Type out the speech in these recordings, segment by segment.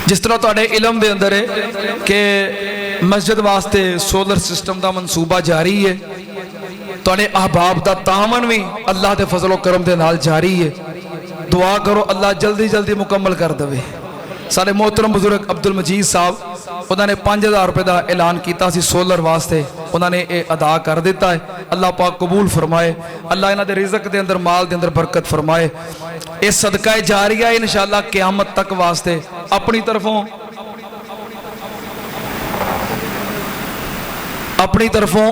जिस तरह तुहाडे इलम दे अंदर है कि मस्जिद वास्ते सोलर सिस्टम का मनसूबा जारी है, तुहाडे अहबाब का तामन भी अल्लाह के फजलो करम के नाल जारी है। दुआ करो अल्लाह जल्दी जल्दी मुकम्मल कर दे। सारे मोहतरम बुजुर्ग अब्दुल मजीद साहब उन्होंने 5000 रुपये का ऐलान किया सोलर वास्ते, उन्होंने ये अदा कर दिता है। अल्लाह पाक कबूल फरमाए, अल्लाह इन्हों के रिजक के अंदर माल के अंदर बरकत फरमाए। ये सदका जारिया इंशाअल्लाह क़यामत तक वास्ते अपनी तरफों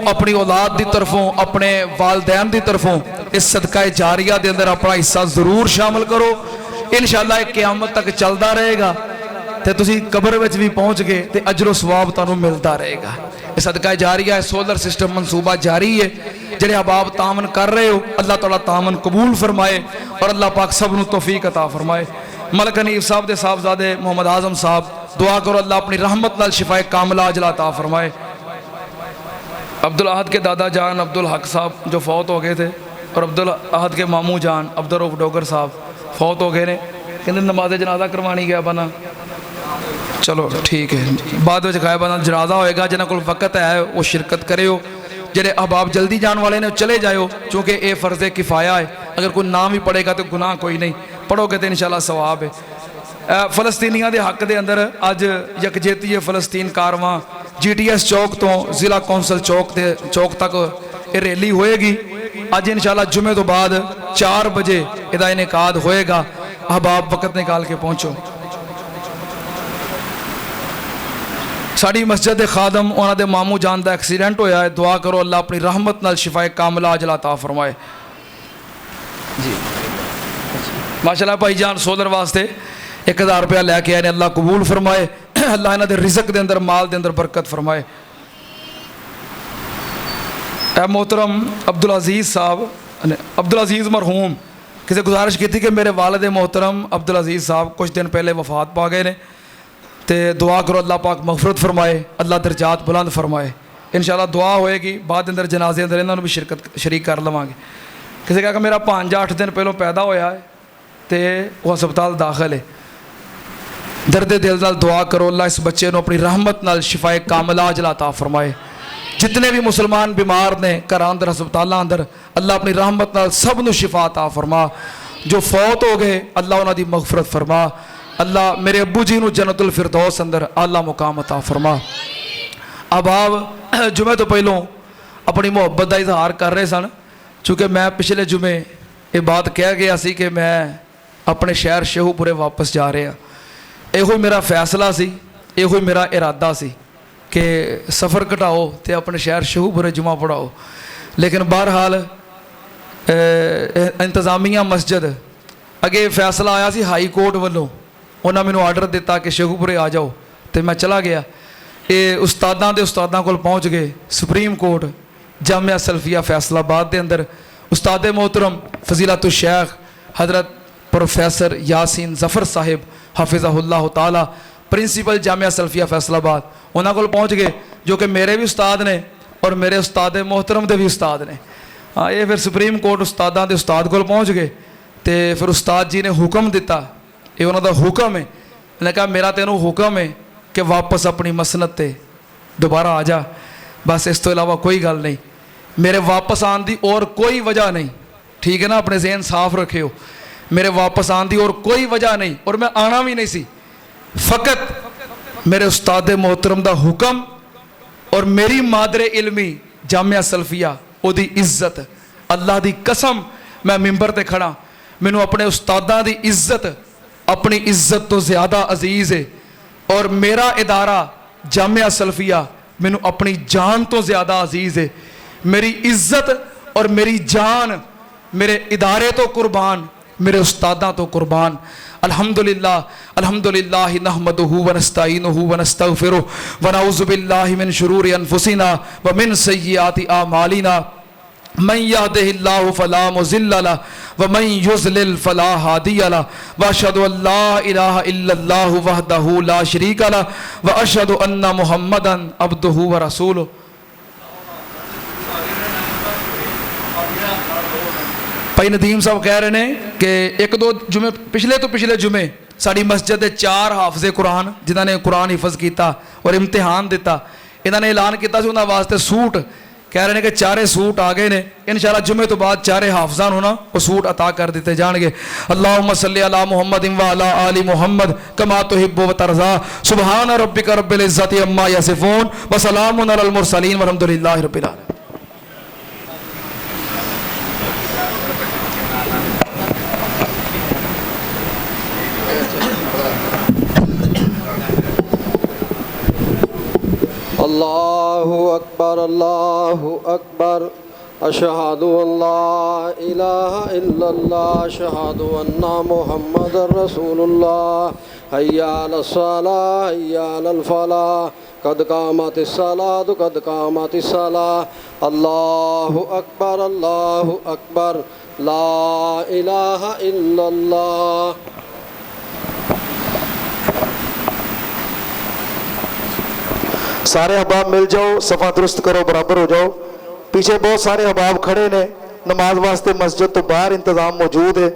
अपनी औलाद की तरफों अपने वालदैन की तरफों इस सदका जारिया के अंदर अपना हिस्सा जरूर शामिल करो। इंशाअल्लाह एक क़यामत तक चलता रहेगा तो तुसी कब्र में भी पहुँच गए तो अजरो सवाब तुहानू मिलता रहेगा। इस सदका जारिया सोलर सिस्टम मनसूबा जारी है। जेड़े अहबाब तामन कर रहे हो अल्लाह ताला तामन कबूल फरमाए और अल्लाह पाक सब नू तौफीक अता फरमाए। मलक हनीफ साहब के साहबजादे मोहम्मद आजम साहब दुआ करो अल्लाह अपनी रहमत नाल शिफाए कामिला अजला अता फरमाए। अब्दुल अहद के दादा जान अब्दुल हक साहब जो फौत हो गए थे और अब्दुल अहद के मामू जान अब्दुल रऊफ डोगर साहब फौत हो गए ने, कहते नमाज जनाजा करवानी गया बना। चलो ठीक है, बाद में गायब बना जनाजा होएगा, जिन्होंने को वक्त है वो शिरकत करो। जेडे अहबाब जल्दी जान वाले ने चले जाओ, चूँकि ये फर्ज किफ़ाया है। अगर कोई नाम भी पढ़ेगा तो गुनाह कोई नहीं, पढ़ोगे तो इंशाअल्लाह सवाब है। फलस्तीनियों के हक के अंदर अज यकजेती फलस्तीन कारवां GTS चौक तो जिला कौंसल चौक तक ये रैली होएगी। अज इंशाअल्लाह जुमे तो बाद 4 बजे इसका इनेकाद होएगा। अहबाब वक्त निकाल के पहुँचो। साड़ी मस्जिद के खादम उन्होंने मामू जान का एक्सीडेंट होया है, दुआ करो अल्लाह अपनी रहमत नाल शिफाए कामिला अजला अता फरमाए जी। माशाअल्लाह भाई जान सोलर वास्ते 1000 रुपया लैके आए ने, अल्लाह कबूल फरमाए, अल्लाह इन्हों के रिजक के अंदर माल के अंदर बरकत फरमाए। मोहतरम अब्दुल अजीज़ साहब अब्दुल अजीज़ मरहूम किसी गुजारिश की थी कि मेरे वालिद मोहतरम अब्दुल अजीज़ साहब कुछ दिन पहले वफात पा गए ने, तो दुआ करो अल्लाह पाक मगफरत फरमाए, अल्लाह दर्जात बुलंद फरमाए। इंशाअल्लाह दुआ होएगी, बाद अंदर जनाजे अंदर इन्होंने भी शरीक कर लवांगे। किसी कहा कि मेरा भांजा 8 दिन पहलों पैदा होया है तो वह हस्पताल दाखिल है, दर्द दिल नाल दुआ करो अल्लाह इस बच्चे को अपनी रहमत नाल शिफाए कामिला अजला अता फरमाए। जितने भी मुसलमान बीमार ने घर अंदर हस्पतालों अंदर अल्लाह अपनी रहमत नाल सब नू शिफा अता फरमा। जो फौत हो गए अल्लाह उन्हां दी मगफरत फरमा। अल्लाह मेरे अब्बू जी नू जन्नतुल फिरदौस अंदर आला मुकाम अता फरमा। अहबाब जुमे तो पहलों अपनी मुहब्बत का इजहार कर रहे सन, चूँकि मैं पिछले जुमे ये बात कह गया सी कि मैं अपने शहर शेहूपुरे वापस जा रहा। यो मेरा फैसला सी, यो मेरा इरादा सी कि सफ़र घटाओ तो अपने शहर शेहूपुरे जुमा पढ़ाओ। लेकिन बहरहाल इंतजामिया मस्जिद अगे फैसला आया सी हाई कोर्ट वालों, उन्होंने मैंने आर्डर दिता कि शेहूपुरे आ जाओ, तो मैं चला गया। ये उस्तादां दे उस्तादां कोल पहुँच गए सुप्रीम कोर्ट जामिया सल्फिया फैसलाबाद के अंदर। उस्ताद मोहतरम फजीलतुल शेख हज़रत प्रोफैसर यासीन ज़फ़र साहिब हाफिज़हुल्लाह ताला प्रिंसीपल जामिया सल्फिया फैसलाबाद उन्होंने कोल पहुँच गए, जो कि मेरे भी उस्ताद ने और मेरे उस्ताद मोहतरम के भी उस्ताद ने। हाँ, ये फिर सुप्रीम कोर्ट उस्तादां दे उस्ताद कोल पहुँच गए, तो फिर उस्ताद जी ने हुक्म दिता, ये उन्होंने हुक्म है। उन्हें कहा मेरा तेनों हुक्म है कि वापस अपनी मसनत ते दोबारा आ जा, बस इस तो इलावा कोई गल नहीं। मेरे वापस आने की और कोई वजह नहीं, ठीक है ना, अपने जहन साफ रखियो। मेरे वापस आने की और कोई वजह नहीं और मैं आना भी नहीं सी, फ़कत मेरे उस्ताद मोहतरम का हुक्म और मेरी मादरे इल्मी जामिया सल्फिया ओदी इज्जत। अल्लाह की कसम मैं मिंबर ते खड़ा, मैनू अपने उस्तादां दी इज्जत अपनी इज्जत तो ज़्यादा अजीज़ है और मेरा इदारा जामिया सल्फिया मैनू अपनी जान तो ज़्यादा अजीज़ है। मेरी इज्जत और मेरी जान मेरे इदारे तो कुर्बान, मेरे उस्तादां तो कुर्बान। अल्हम्दुलिल्लाह अल्हम्दुलिल्लाह नहमदुहु व नस्तईनुहु व नस्तगफिरुहु व नऊज़ु बिल्लाहि मिन शुरूरि अनफुसिना व मिन सय्यिआति आमालिना मन यहदिहिल्लाहु फला मुज़िल्ल लहु व मन युज़लिल फला हादिय लहु व अशहदु अल्ला इलाहा इल्लल्लाहु वहदहु ला शरीका लहु व अशहदु अन्ना मुहम्मदन अब्दुहु व रसूलुहु। भाई नदीम साहब कह रहे हैं कि एक दो जुमे पिछले तो पिछले जुमे साड़ी मस्जिद के 4 हाफजे कुरान जिन्होंने कुरान हिफज किया और इम्तिहान दिता, इन्होंने ऐलान किया उन्होंने वास्ते सूट, कह रहे हैं कि 4 सूट आ गए ने। इंशाअल्लाह जुमे तो बाद 4 हाफजा ना वो सूट अता कर दिते जाएंगे। अल्लाहुम्मा सल्ली अला मुहम्मद व अला आलि मुहम्मद कमा तुहिब्बु व तरज़ा। सुबहान रब्बिका रब्बिल इज़्ज़ति अम्मा यसिफून व सलामुन अलल मुरसलीन वल्हम्दुलिल्लाहि रब्बिल आलमीन। अल्लाहु अकबर अशहदु अल्ला इलाहा इल्लल्लाह अशहदु अन्ना मुहम्मदर रसूलुल्लाह हय्या अलस सलाह हय्या अलल फलाह कद कामतिस सलाह अल्लाहु अकबर ला इलाहा इल्लल्लाह। सारे अहबाब मिल जाओ, सफ़ा दुरुस्त करो, बराबर हो जाओ। पीछे बहुत सारे अहबाब खड़े ने, नमाज वास्ते मस्जिद तो बाहर इंतज़ाम मौजूद है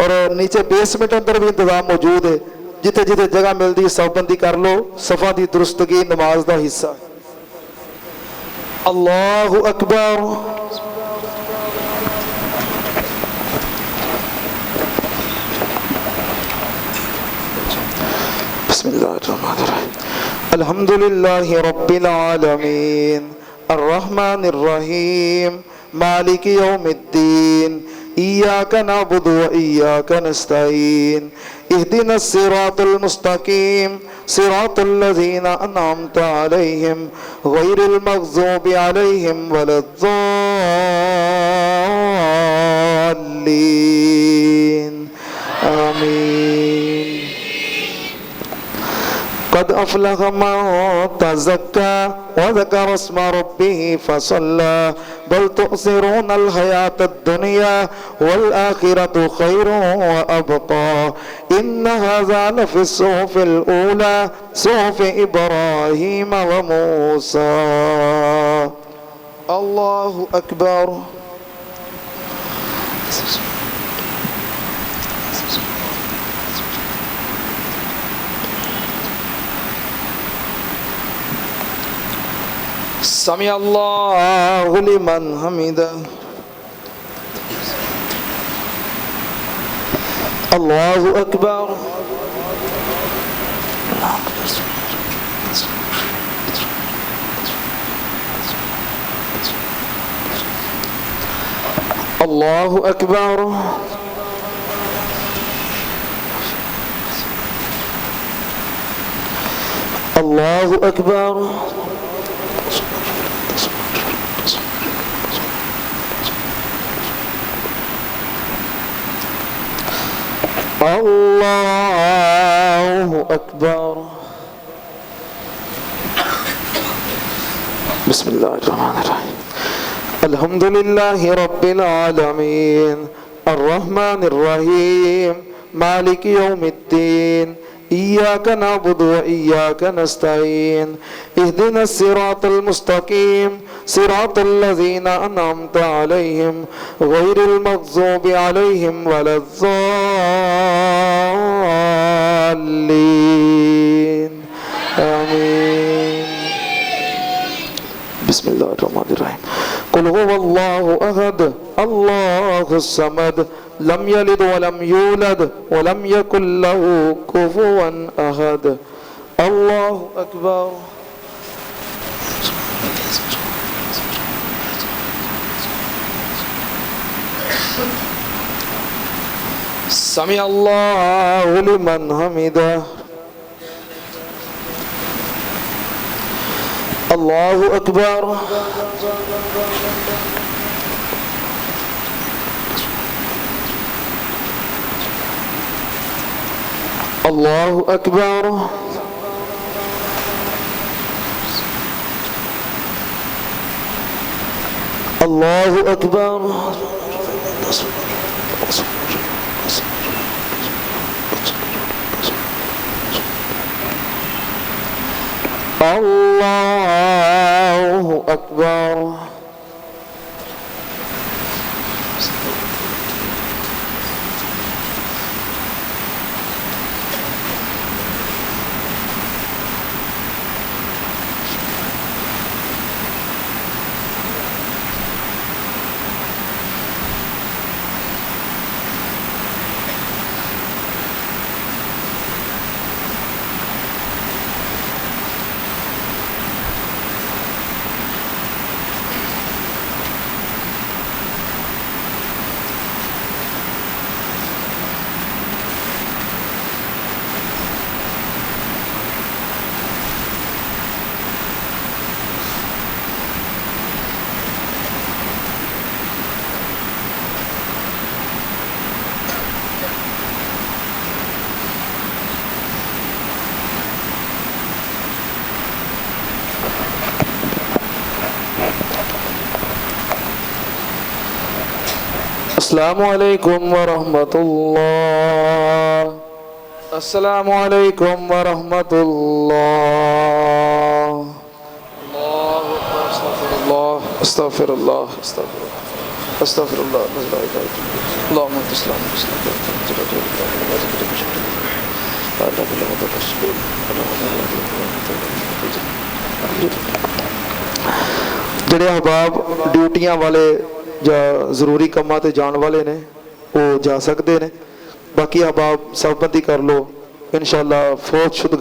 और नीचे बेसमेंट अंदर भी इंतज़ाम मौजूद है। जिथे जिथे जगह मिलती सफबंदी कर लो, सफ़ा की दुरुस्तगी नमाज का हिस्सा। अल्लाहु अकबर। बिस्मिल्लाहिर्रहमानिर्रहीम। अल्हम्दुलिल्लाहि रब्बिल आलमीन अर्रहमानिर रहीम मालिकि यौमिद्दीन इय्याका नअबुदु व इय्याका नस्तईन इहदिनस सिरातल मुस्तकीम सिरातल लज़ीना अनअमता अलैहिम गैरिल मग़ज़ूबि अलैहिम वलद्दाल्लीन आमीन। कद अफ़लह मन तज़क्का व ज़करा अस्म रब्बिही फ़सल्ला बल तुअसिरूनल हयातद दुनिया वल आखिरतु खैरुन व अबक़ा इन्न हाज़ा लफ़िस सुहुफ़िल ऊला सुहुफ़ि इब्राहीम व मूसा। अल्लाहु अकबर। समी अल्लाहु लिमन हमिदा। अल्लाहु अकबर। अल्लाहु अकबर। अल्लाहु अकबर। अल्लाहु अकबर। बिस्मिल्लाहिर्रहमानिर्रहीम। अल्हम्दुलिल्लाहि रब्बिल आलमीन अर्रहमानिर रहीम मालिकि यौमिद्दीन इय्याका नअबुदु व इय्याका नस्तईन इहदिनस सिरातल मुस्तकीम सिरातल लज़ीना अनअमता अलैहिम गैरिल मग़ज़ूबि अलैहिम वलद्दाल्लीन आमीन। बिस्मिल्लाहिर्रहमानिर्रहीम। कुल हुवल्लाहु अहद अल्लाहुस समद लम यलिद वलम यूलद वलम यकुल लहू कुफुवन अहद। अल्लाहु अकबर। समी अल्लाहु लिमन हमिदा। अल्लाहु अकबर। अल्लाहु अकबर। अल्लाहु अकबर। अल्लाहु अकबर। अस्सलामुअलैकुम वरहमतुल्लाह, अस्सलामुअलैकुम वरहमतुल्लाह। अस्तगफिरुल्लाह, अस्तगफिरुल्लाह, अस्तगफिरुल्लाह, अस्तगफिरुल्लाह, अल्लाहुम्मा तस्लाम ਜਿਹੜੇ ਅਹਿਬਾਬ ਡਿਊਟੀਆਂ ਵਾਲੇ ਜਾਂ ਜ਼ਰੂਰੀ ਕੰਮਾਂ ਤੇ ਜਾਣ ਵਾਲੇ ਨੇ ਉਹ ਜਾ ਸਕਦੇ ਨੇ। ਬਾਕੀ ਅਹਿਬਾਬ ਸਬਬੰਦੀ ਕਰ ਲਓ, ਇਨਸ਼ਾਅੱਲਾ ਫੌਜ ਸ਼ੁੱਧ